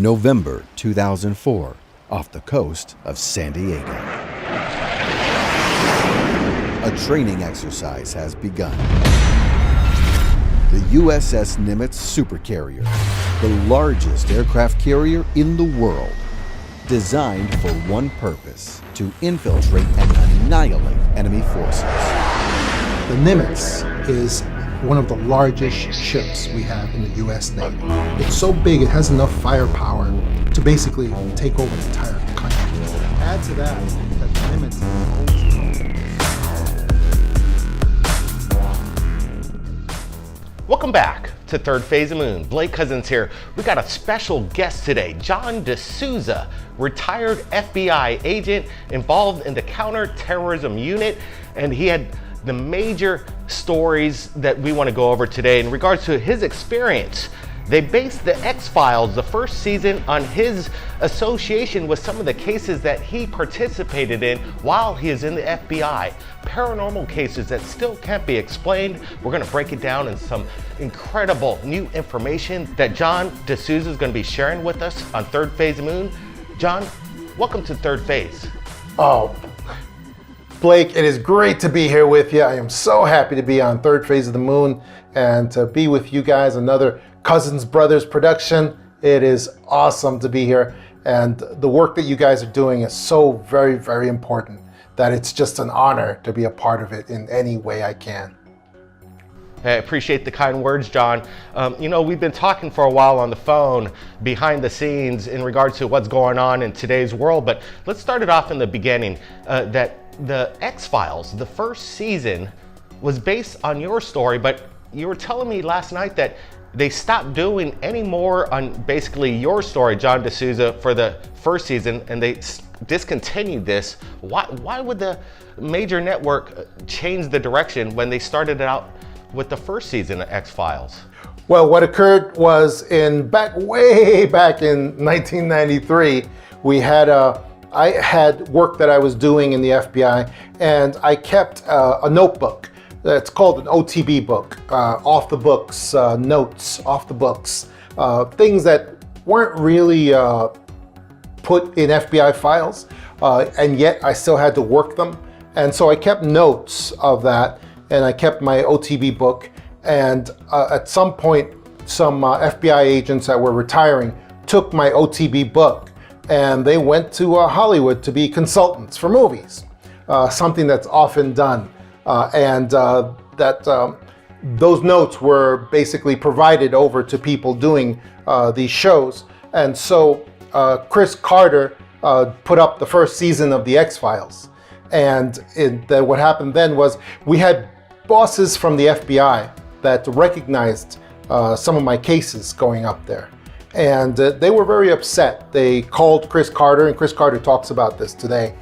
November 2004, off the coast of San Diego. A training exercise has begun. The USS Nimitz supercarrier, the largest aircraft carrier in the world, designed for one purpose: to infiltrate and annihilate enemy forces. The Nimitz is one of the largest ships we have in the U.S. Navy. It's so big, it has enough firepower to basically take over the entire country. Add to that the Nimitz Welcome back to Third Phase of Moon. Blake Cousins here. We got a special guest today, John DeSouza, retired FBI agent involved in the counterterrorism unit, and he had the major stories that we want to go over today in regards to his experience. They based the XFiles, the first season, on his association with some of the cases that he participated in while he is in the FBI. Paranormal cases that still can't be explained. We're going to break it down in some incredible new information that John DeSouza is going to be sharing with us on Third Phase of Moon. John, welcome to Third Phase. Oh, Blake, it is great to be here with you. I am so happy to be on Third Phase of the Moon and to be with you guys, another Cousins Brothers production. It is awesome to be here, and the work that you guys are doing is so very, very important that it's just an honor to be a part of it in any way I can. I appreciate the kind words, John. We've been talking for a while on the phone behind the scenes in regards to what's going on in today's world, but let's start it off in the beginning. That the X-Files, the first season, was based on your story, but you were telling me last night that they stopped doing any more on basically your story, John DeSouza, for the first season, and they discontinued this. Why would the major network change the direction when they started out with the first season of X-Files? Well, what occurred was way back in 1993, I had work that I was doing in the FBI, and I kept a notebook. It's called an OTB book, off the books, notes, off the books, things that weren't really put in FBI files, and yet I still had to work them. And so I kept notes of that, and I kept my OTB book. And at some point, some FBI agents that were retiring took my OTB book, and they went to Hollywood to be consultants for movies, something that's often done. Those notes were basically provided over to people doing these shows. And so Chris Carter put up the first season of the X-Files. And what happened then was we had bosses from the FBI that recognized some of my cases going up there. And they were very upset. They called Chris Carter, and Chris Carter talks about this today.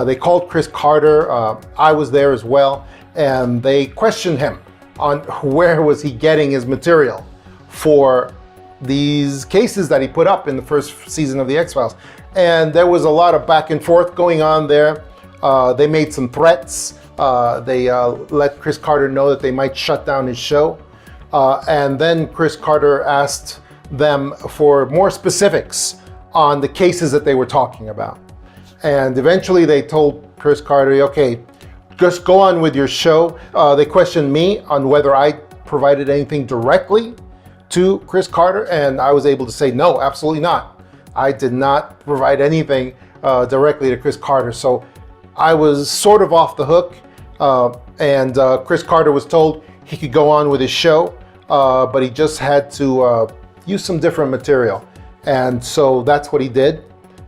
They called Chris Carter, I was there as well, and they questioned him on where was he getting his material for these cases that he put up in the first season of the X-Files. And there was a lot of back and forth going on there. They made some threats. They let Chris Carter know that they might shut down his show. And then Chris Carter asked them for more specifics on the cases that they were talking about. And eventually they told Chris Carter, okay, just go on with your show. They questioned me on whether I provided anything directly to Chris Carter, and I was able to say, no, absolutely not. I did not provide anything directly to Chris Carter. So I was sort of off the hook, and Chris Carter was told he could go on with his show, but he just had to use some different material. And so that's what he did,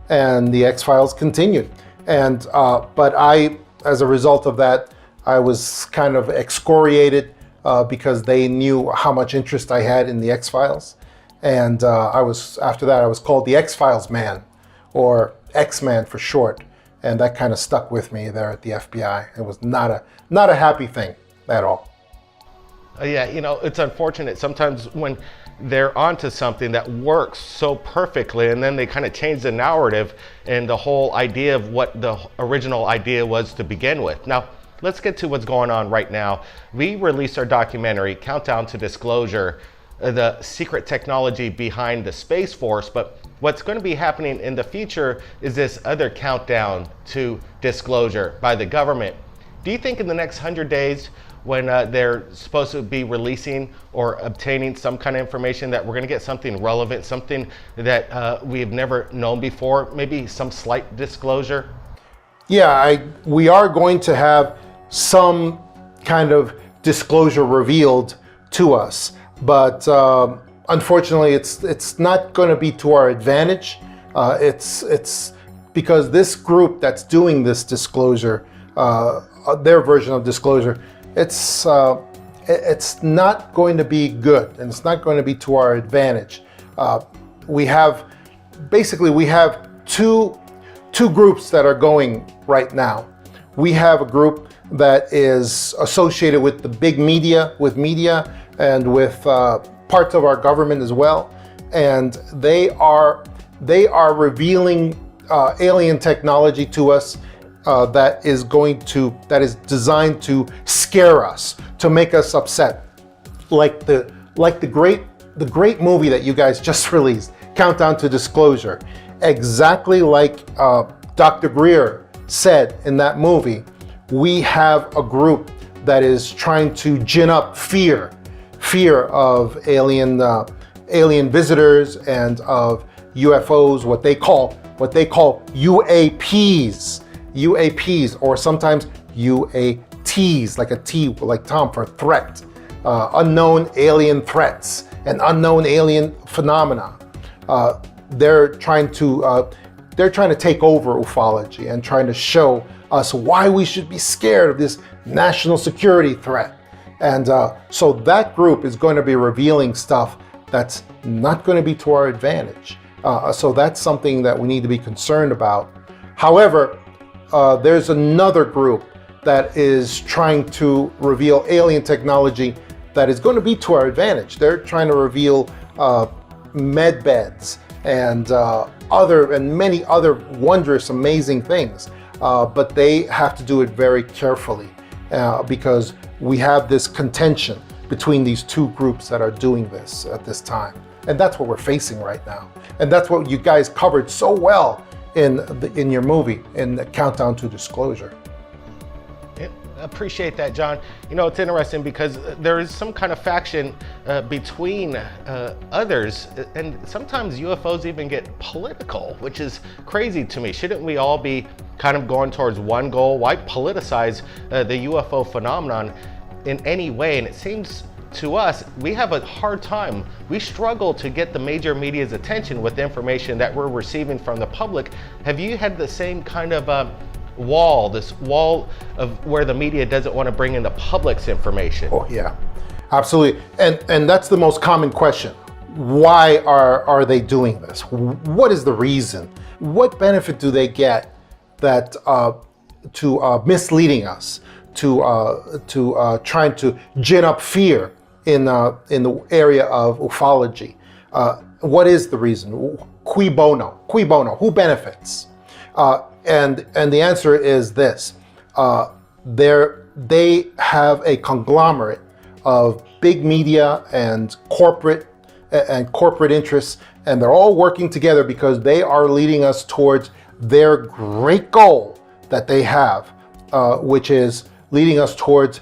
and the X-Files continued. And but I, as a result of that, I was kind of excoriated because they knew how much interest I had in the X-Files. And after that, I was called the X-Files man, or X-Man for short. And that kind of stuck with me there at the FBI. It was not a happy thing at all. Yeah, it's unfortunate sometimes when they're onto something that works so perfectly, and then they kind of change the narrative and the whole idea of what the original idea was to begin with. Now, let's get to what's going on right now. We released our documentary, Countdown to Disclosure, the secret technology behind the Space Force, but what's going to be happening in the future is this other countdown to disclosure by the government. Do you think in the next 100 days, when they're supposed to be releasing or obtaining some kind of information, that we're going to get something relevant, something that we've never known before, maybe some slight disclosure? Yeah, we are going to have some kind of disclosure revealed to us, but unfortunately, it's not going to be to our advantage. It's because this group that's doing this disclosure, their version of disclosure, it's not going to be good, and it's not going to be to our advantage. We have two groups that are going right now. We have a group that is associated with the big media, and with parts of our government as well, and they are revealing alien technology to us that is designed to scare us, to make us upset, like the great movie that you guys just released, Countdown to Disclosure. Exactly like Dr. Greer said in that movie, we have a group that is trying to gin up fear of alien visitors and of UFOs, what they call UAPs, or sometimes UATs, like a T, like Tom, for threat, unknown alien threats and unknown alien phenomena. They're trying to take over ufology and trying to show us why we should be scared of this national security threat. And so that group is going to be revealing stuff that's not going to be to our advantage. So that's something that we need to be concerned about. However, there's another group that is trying to reveal alien technology that is going to be to our advantage. They're trying to reveal med beds and many other wondrous, amazing things. But they have to do it very carefully because we have this contention between these two groups that are doing this at this time. And that's what we're facing right now. And that's what you guys covered so well in your movie, in the Countdown to Disclosure. Appreciate that, John. You know, it's interesting because there is some kind of faction between others, and sometimes UFOs even get political, which is crazy to me. Shouldn't we all be kind of going towards one goal? Why politicize the UFO phenomenon in any way? And it seems to us, we have a hard time. We struggle to get the major media's attention with the information that we're receiving from the public. Have you had the same kind of this wall of where the media doesn't want to bring in the public's information? Oh yeah, absolutely. And that's the most common question. Why are they doing this? What is the reason? What benefit do they get that to misleading us, to trying to gin up fear in the area of ufology? What is the reason? Cui bono? Cui bono? Who benefits? And the answer is this: they have a conglomerate of big media and corporate interests, and they're all working together because they are leading us towards their great goal that they have, which is leading us towards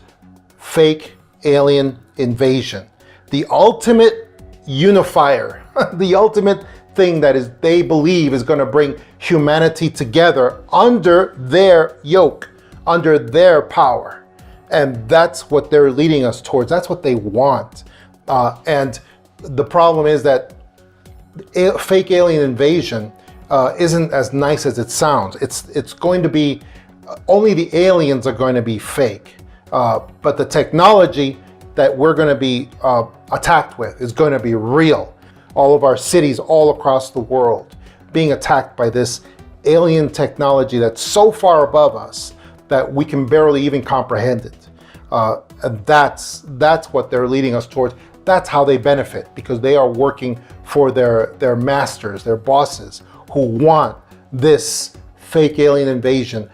fake alien invasion, the ultimate unifier, the ultimate thing that is they believe is going to bring humanity together under their yoke, under their power. And that's what they're leading us towards. That's what they want. And the problem is that fake alien invasion isn't as nice as it sounds. It's going to be, only the aliens are going to be fake. But the technology that we're going to be attacked with is going to be real. All of our cities all across the world being attacked by this alien technology that's so far above us that we can barely even comprehend it. And that's what they're leading us towards. That's how they benefit, because they are working for their masters, their bosses, who want this fake alien invasion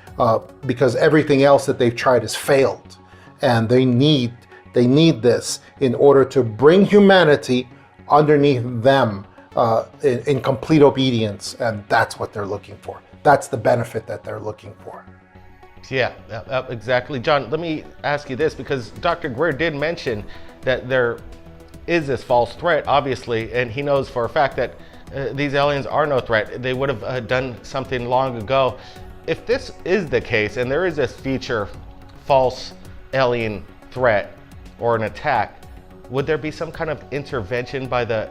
because everything else that they've tried has failed. And they need They need this in order to bring humanity underneath them in complete obedience, and that's what they're looking for. That's the benefit that they're looking for. Yeah, exactly. John, let me ask you this, because Dr. Greer did mention that there is this false threat, obviously, and he knows for a fact that these aliens are no threat. They would have done something long ago. If this is the case, and there is this future false alien threat or an attack, would there be some kind of intervention by the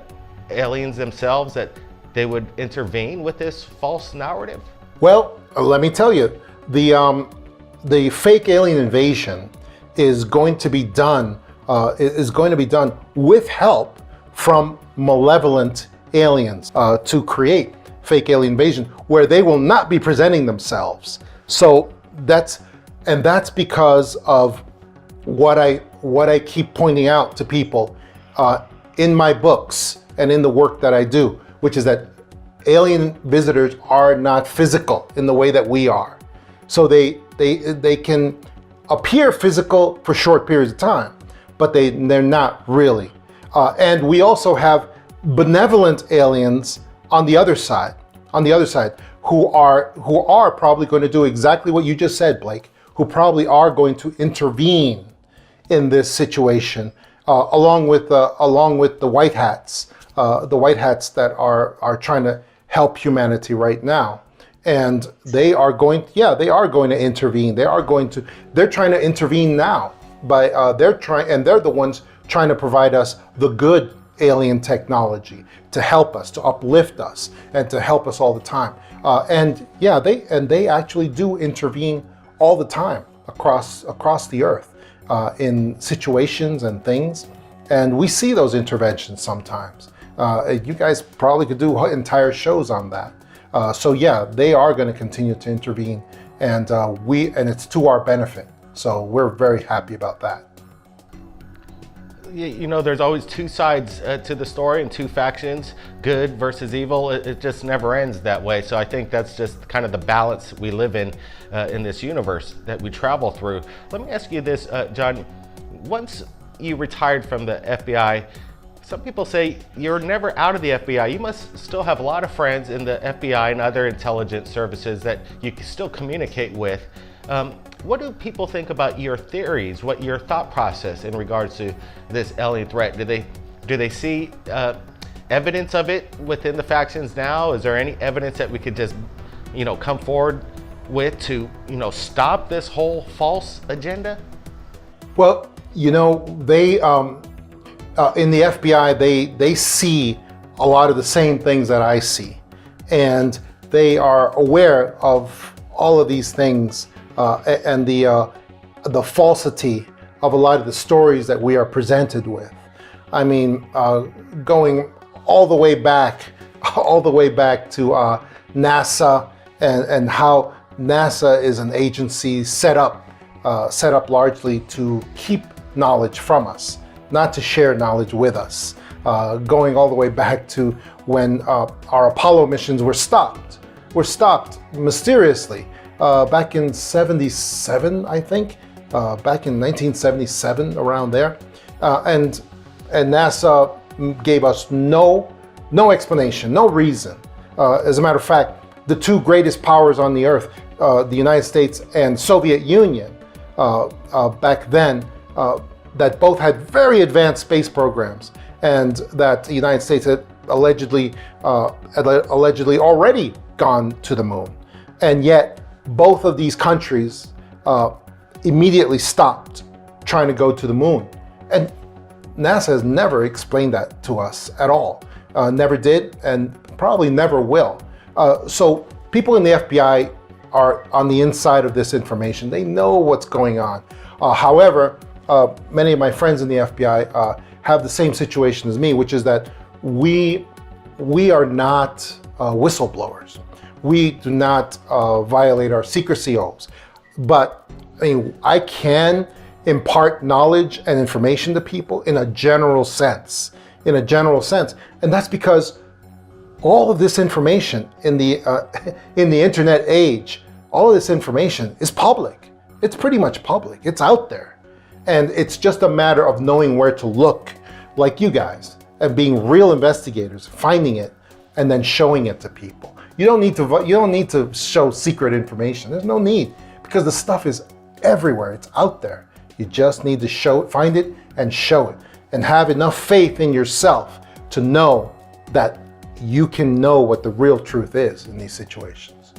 aliens themselves, that they would intervene with this false narrative? Well, let me tell you, the fake alien invasion is going to be done with help from malevolent aliens to create fake alien invasion, where they will not be presenting themselves. So that's because of what I keep pointing out to people in my books and in the work that I do, which is that alien visitors are not physical in the way that we are. So they can appear physical for short periods of time, but they're not really. And we also have benevolent aliens on the other side, who are probably going to do exactly what you just said, Blake, who probably are going to intervene in this situation, along with the white hats, that are trying to help humanity right now. And they are going to intervene. They're trying to intervene now they're the ones trying to provide us the good alien technology to help us, to uplift us, and to help us all the time. They actually do intervene all the time across the earth in situations and things, and we see those interventions sometimes. You guys probably could do entire shows on that. They are going to continue to intervene, and it's to our benefit. So we're very happy about that. You know, there's always two sides to the story, and two factions, good versus evil. It just never ends that way. So I think that's just kind of the balance we live in this universe that we travel through. Let me ask you this, John. Once you retired from the FBI, some people say you're never out of the FBI. You must still have a lot of friends in the FBI and other intelligence services that you can still communicate with. What do people think about your theories? What your thought process in regards to this alien threat? Do they see evidence of it within the factions now? Is there any evidence that we could just, come forward with to, stop this whole false agenda? Well, they in the FBI, they see a lot of the same things that I see, and they are aware of all of these things. And the falsity of a lot of the stories that we are presented with. I mean, going all the way back to NASA and how NASA is an agency set up largely to keep knowledge from us, not to share knowledge with us. Going all the way back to when our Apollo missions were stopped mysteriously. Back in 77, I think, back in 1977, around there. And NASA gave us no explanation, no reason. As a matter of fact, the two greatest powers on the earth, the United States and Soviet Union, back then, that both had very advanced space programs, and that the United States had allegedly already gone to the moon. And yet, both of these countries immediately stopped trying to go to the moon. And NASA has never explained that to us at all. Never did, and probably never will. So people in the FBI are on the inside of this information. They know what's going on. However, many of my friends in the FBI have the same situation as me, which is that we are not whistleblowers. We do not violate our secrecy oaths, but I can impart knowledge and information to people in a general sense, and that's because all of this information in the internet age, all of this information is public. It's pretty much public. It's out there, And it's just a matter of knowing where to look, like you guys, and being real investigators, finding it, and then showing it to people. You don't need to show secret information. There's no need, because the stuff is everywhere. It's out there. You just need to find it and show it, and have enough faith in yourself to know that you can know what the real truth is in these situations.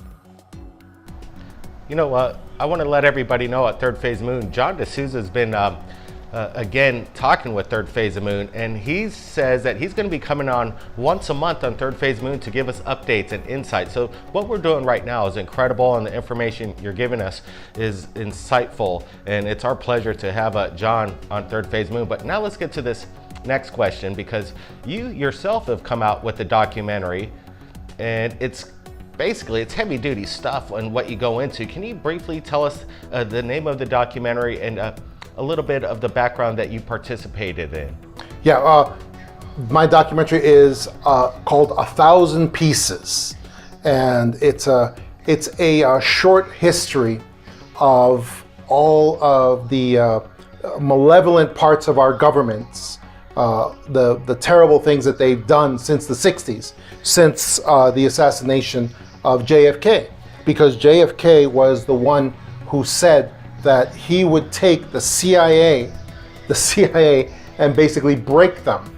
You know what? I want to let everybody know at Third Phase Moon, John DeSouza has been again talking with Third Phase of Moon, and he says that he's going to be coming on once a month on Third Phase Moon to give us updates and insights. So what we're doing right now is incredible, and the information you're giving us is insightful, and it's our pleasure to have John on Third Phase Moon. But now let's get to this next question, because you yourself have come out with a documentary, and it's heavy duty stuff and what you go into. Can you briefly tell us the name of the documentary and a little bit of the background that you participated in? Yeah, my documentary is called 1,000 Pieces, and it's a short history of all of the malevolent parts of our governments, the terrible things that they've done since the 60s, since the assassination of JFK, because JFK was the one who said that he would take the CIA and basically break them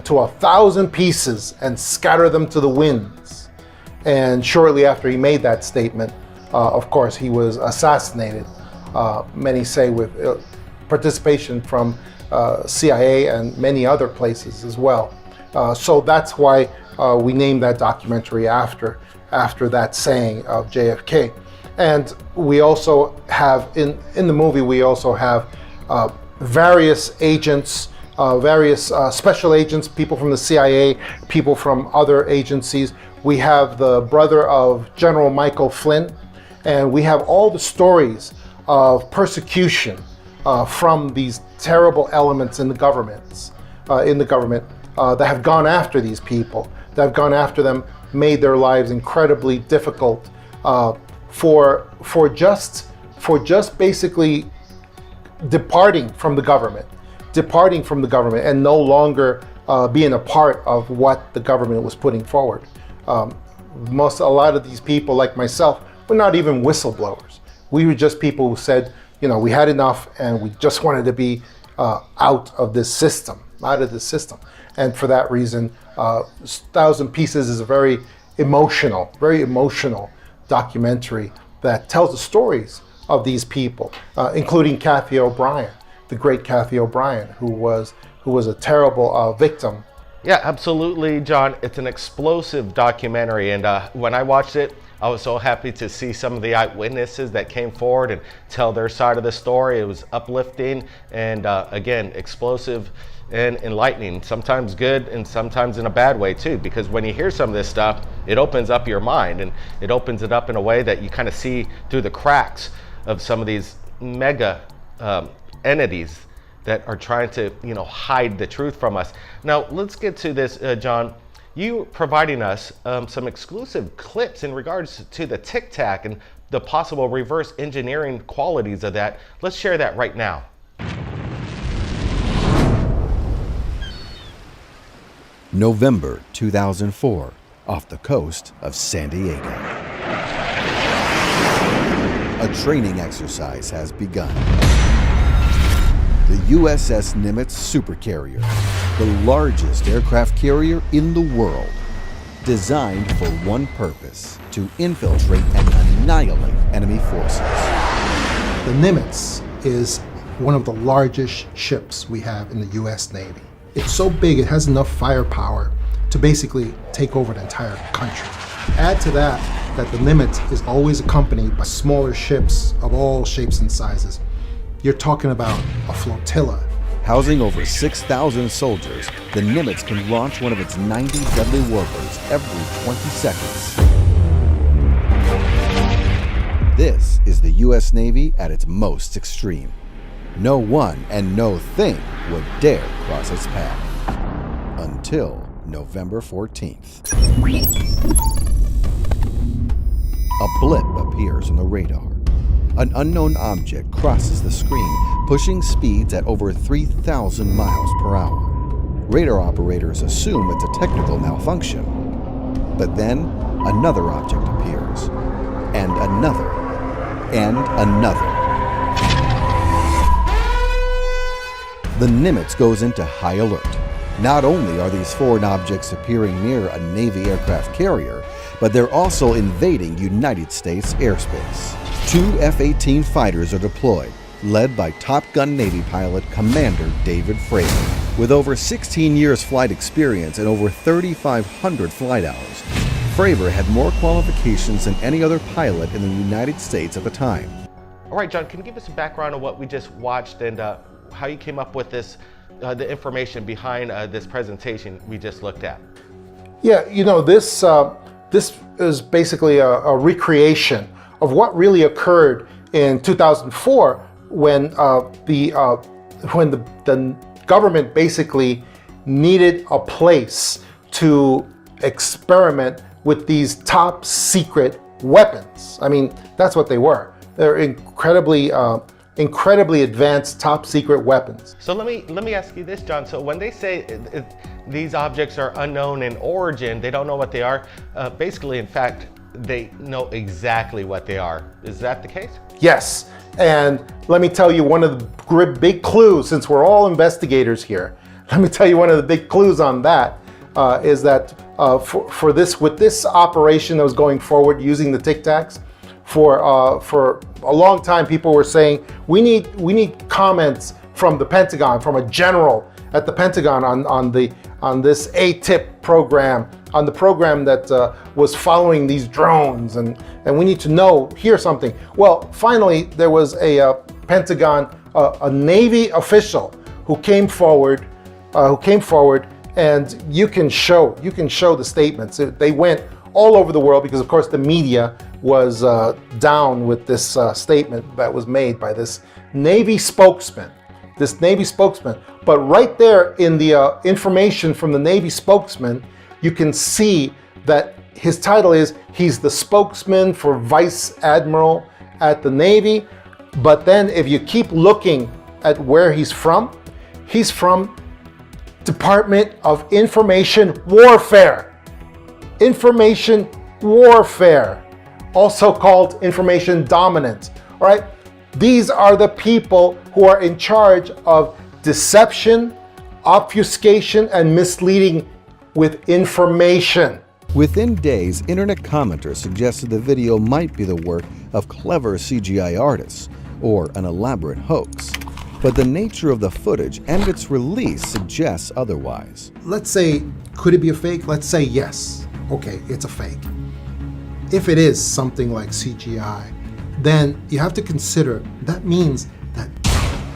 to 1,000 pieces and scatter them to the winds. And shortly after he made that statement, of course, he was assassinated, many say with participation from CIA and many other places as well. So that's why we named that documentary after that saying of JFK. And we also have, in the movie, we also have various agents, various special agents, people from the CIA, people from other agencies. We have the brother of General Michael Flynn, and we have all the stories of persecution from these terrible elements in the government that have gone after these people, that have gone after them, made their lives incredibly difficult for just basically departing from the government and no longer being a part of what the government was putting forward. A lot of these people, like myself, were not even whistleblowers. We were just people who said, we had enough and we just wanted to be out of this system. And for that reason, 1,000 Pieces is a very emotional documentary that tells the stories of these people, including Kathy O'Brien, the great Kathy O'Brien, who was a terrible victim. Yeah, absolutely, John. It's an explosive documentary, and when I watched it, I was so happy to see some of the eyewitnesses that came forward and tell their side of the story. It was uplifting and, again, explosive and enlightening, sometimes good and sometimes in a bad way too, because when you hear some of this stuff, it opens up your mind, and it opens it up in a way that you kind of see through the cracks of some of these mega entities that are trying to hide the truth from us. Now let's get to this, John. You providing us some exclusive clips in regards to the Tic Tac and the possible reverse engineering qualities of that. Let's share that right now. November 2004, off the coast of San Diego. A training exercise has begun. The USS Nimitz supercarrier, the largest aircraft carrier in the world, designed for one purpose: to infiltrate and annihilate enemy forces. The Nimitz is one of the largest ships we have in the US Navy. It's so big, it has enough firepower to basically take over the entire country. Add to that the Nimitz is always accompanied by smaller ships of all shapes and sizes. You're talking about a flotilla. Housing over 6,000 soldiers, the Nimitz can launch one of its 90 deadly warbirds every 20 seconds. This is the US Navy at its most extreme. No one and no thing would dare cross its path. Until November 14th. A blip appears on the radar. an unknown object crosses the screen, pushing speeds at over 3,000 miles per hour. Radar operators assume it's a technical malfunction. But then, another object appears, and another, and another. The Nimitz goes into high alert. Not only are these foreign objects appearing near a Navy aircraft carrier, but they're also invading United States airspace. 2 F-18 fighters are deployed, led by Top Gun Navy pilot Commander David Fravor. With over 16 years flight experience and over 3,500 flight hours, Fravor had more qualifications than any other pilot in the United States at the time. All right, John, can you give us a background on what we just watched and how you came up with this, the information behind this presentation we just looked at? Yeah, you know, this is basically a recreation of what really occurred in 2004 when the government basically needed a place to experiment with these top secret weapons. I mean, that's what they were. They're incredibly advanced top secret weapons. So let me ask you this, John. So when they say these objects are unknown in origin, they don't know what they are, basically, in fact, they know exactly what they are. Is that the case? Yes. And let me tell you one of the big clues, since we're all investigators here, let me tell you one of the big clues on that is that with this operation that was going forward using the Tic Tacs, for a long time people were saying we need comments from the Pentagon, from a general at the Pentagon on this ATIP program, on the program that was following these drones, and we need to hear something. Well, finally there was a Pentagon, a Navy official who came forward, and you can show the statements. They went all over the world because, of course, the media was down with this statement that was made by this Navy spokesman. But right there in the information from the Navy spokesman, you can see that his title is, he's the spokesman for Vice Admiral at the Navy. But then if you keep looking at where he's from Department of Information Warfare. Information warfare, also called information dominance. All right, these are the people who are in charge of deception, obfuscation, and misleading with information. Within days, internet commenters suggested the video might be the work of clever CGI artists or an elaborate hoax. But the nature of the footage and its release suggests otherwise. Let's say, could it be a fake? Let's say yes. Okay, it's a fake. If it is something like CGI, then you have to consider that means that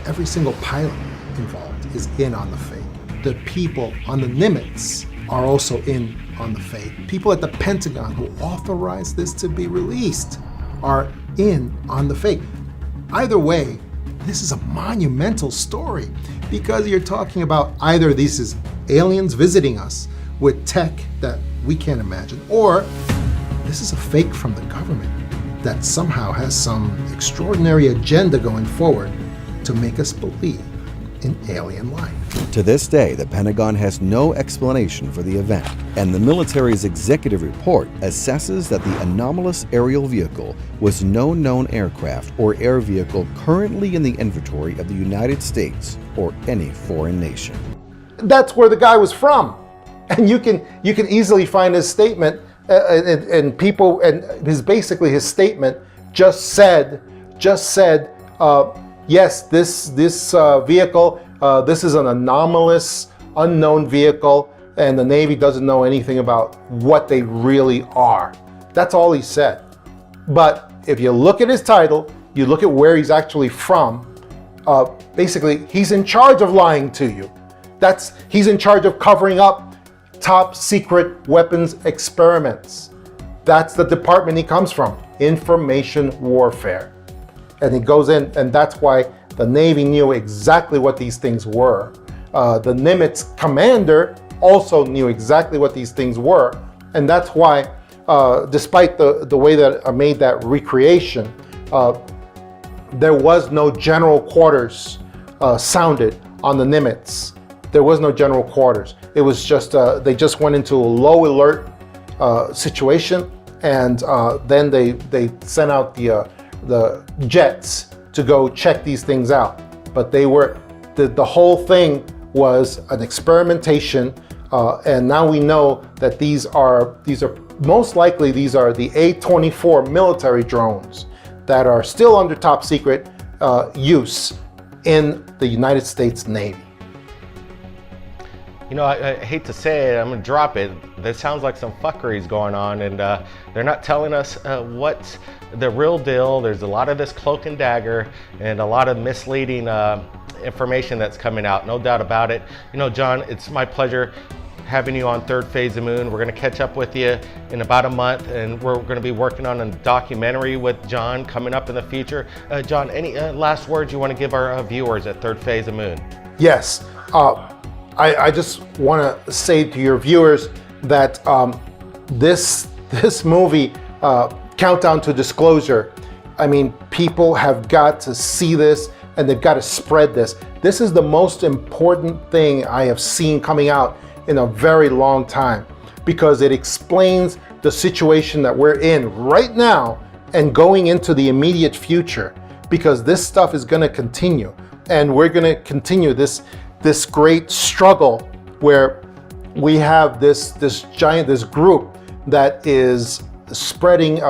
every single pilot involved is in on the fake. The people on the Nimitz are also in on the fake. People at the Pentagon who authorized this to be released are in on the fake. Either way, this is a monumental story because you're talking about either this is aliens visiting us with tech that we can't imagine, or this is a fake from the government that somehow has some extraordinary agenda going forward to make us believe in alien life. To this day, the Pentagon has no explanation for the event, and the military's executive report assesses that the anomalous aerial vehicle was no known aircraft or air vehicle currently in the inventory of the United States or any foreign nation. That's where the guy was from, and you can easily find his statement, and basically his statement just said, yes, this vehicle, this is an anomalous, unknown vehicle, and the Navy doesn't know anything about what they really are. That's all he said. But if you look at his title, you look at where he's actually from, basically he's in charge of lying to you. He's in charge of covering up top secret weapons experiments. That's the department he comes from, information warfare. And he goes in, and that's why the Navy knew exactly what these things were. The Nimitz commander also knew exactly what these things were. And that's why, despite the way that I made that recreation, there was no general quarters sounded on the Nimitz. There was no general quarters. It was just, they just went into a low alert situation, and then they sent out the jets to go check these things out. But they were, the whole thing was an experimentation, and now we know that these are most likely these are the A-24 military drones that are still under top secret use in the United States Navy. You know, I hate to say it, I'm gonna drop it. There sounds like some fuckery's going on, and they're not telling us what's the real deal. There's a lot of this cloak and dagger and a lot of misleading information that's coming out, no doubt about it. You know, John, it's my pleasure having you on Third Phase of Moon. We're gonna catch up with you in about a month, and we're gonna be working on a documentary with John coming up in the future. John, any last words you wanna give our viewers at Third Phase of Moon? Yes, I just wanna say to your viewers that this movie, Countdown to Disclosure, I mean, people have got to see this and they've got to spread this. This is the most important thing I have seen coming out in a very long time, because it explains the situation that we're in right now and going into the immediate future, because this stuff is going to continue, and we're going to continue this great struggle where we have this group that is spreading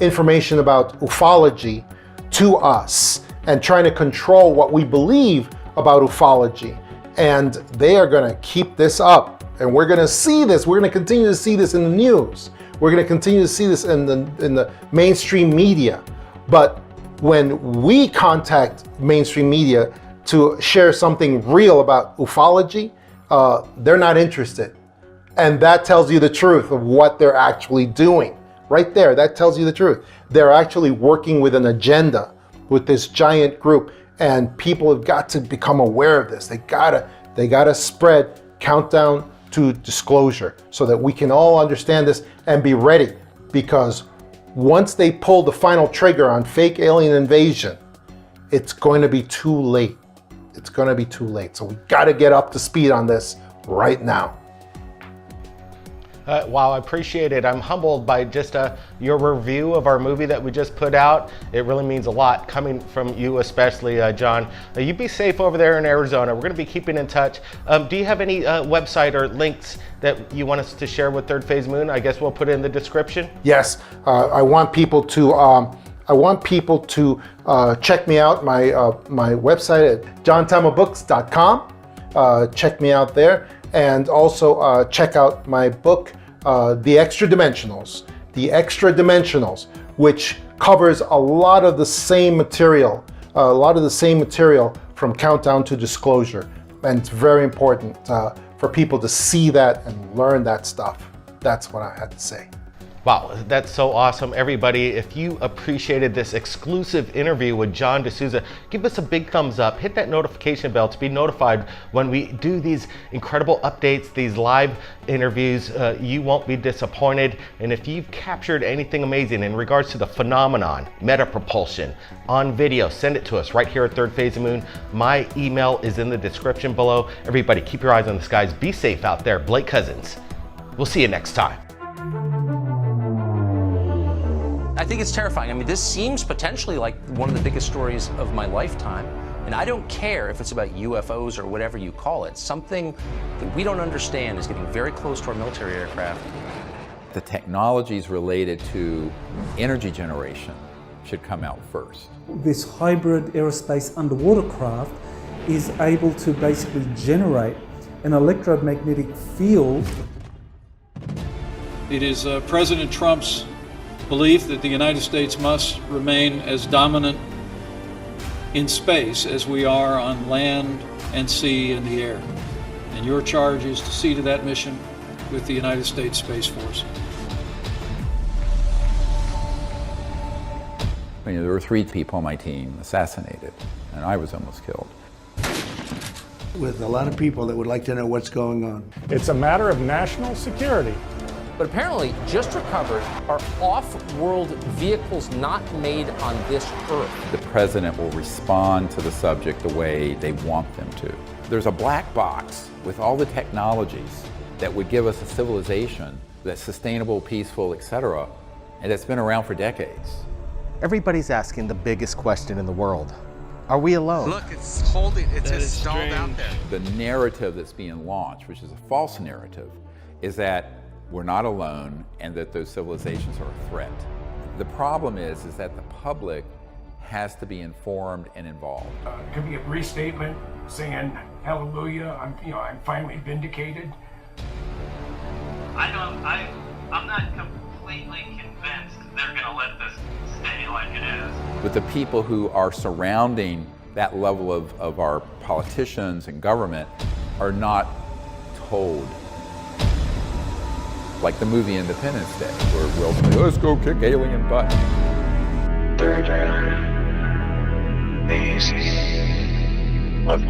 information about ufology to us and trying to control what we believe about ufology. And they are going to keep this up, and we're going to see this. We're going to continue to see this in the news. We're going to continue to see this in the mainstream media. But when we contact mainstream media to share something real about ufology, they're not interested. And that tells you the truth of what they're actually doing. Right there, that tells you the truth. They're actually working with an agenda with this giant group, and people have got to become aware of this. They gotta spread Countdown to Disclosure so that we can all understand this and be ready, because once they pull the final trigger on fake alien invasion, it's going to be too late. It's going to be too late. So we got to get up to speed on this right now. Wow, I appreciate it. I'm humbled by just your review of our movie that we just put out. It really means a lot coming from you, especially, John. You be safe over there in Arizona. We're going to be keeping in touch. Do you have any website or links that you want us to share with Third Phase Moon? I guess we'll put it in the description. Yes, I want people to check me out. My website at johnthamabooks.com. Check me out there. And also check out my book, The Extra Dimensionals. The Extra Dimensionals, which covers a lot of the same material, from Countdown to Disclosure. And it's very important for people to see that and learn that stuff. That's what I had to say. Wow, that's so awesome. Everybody, if you appreciated this exclusive interview with John DeSouza, give us a big thumbs up, hit that notification bell to be notified when we do these incredible updates, these live interviews. You won't be disappointed. And if you've captured anything amazing in regards to the phenomenon, metapropulsion, on video, send it to us right here at Third Phase of Moon. My email is in the description below. Everybody, keep your eyes on the skies. Be safe out there. Blake Cousins. We'll see you next time. I think it's terrifying. I mean, this seems potentially like one of the biggest stories of my lifetime. And I don't care if it's about UFOs or whatever you call it. Something that we don't understand is getting very close to our military aircraft. The technologies related to energy generation should come out first. This hybrid aerospace underwater craft is able to basically generate an electromagnetic field. It is President Trump's belief that the United States must remain as dominant in space as we are on land and sea and the air. And your charge is to see to that mission with the United States Space Force. There were 3 people on my team assassinated, and I was almost killed. With a lot of people that would like to know what's going on. It's a matter of national security but apparently just recovered are off-world vehicles not made on this Earth. The president will respond to the subject the way they want them to. There's a black box with all the technologies that would give us a civilization that's sustainable, peaceful, etc., and that's been around for decades. Everybody's asking the biggest question in the world. Are we alone? Look, it's holding, it's just stalled out there. The narrative that's being launched, which is a false narrative, is that we're not alone and that those civilizations are a threat. The problem is that the public has to be informed and involved. It could be a brief statement saying, hallelujah, I'm finally vindicated. I'm not completely convinced they're gonna let this stay like it is. But the people who are surrounding that level of our politicians and government are not told. Like the movie Independence Day, where Will say, let's go kick alien butt. These of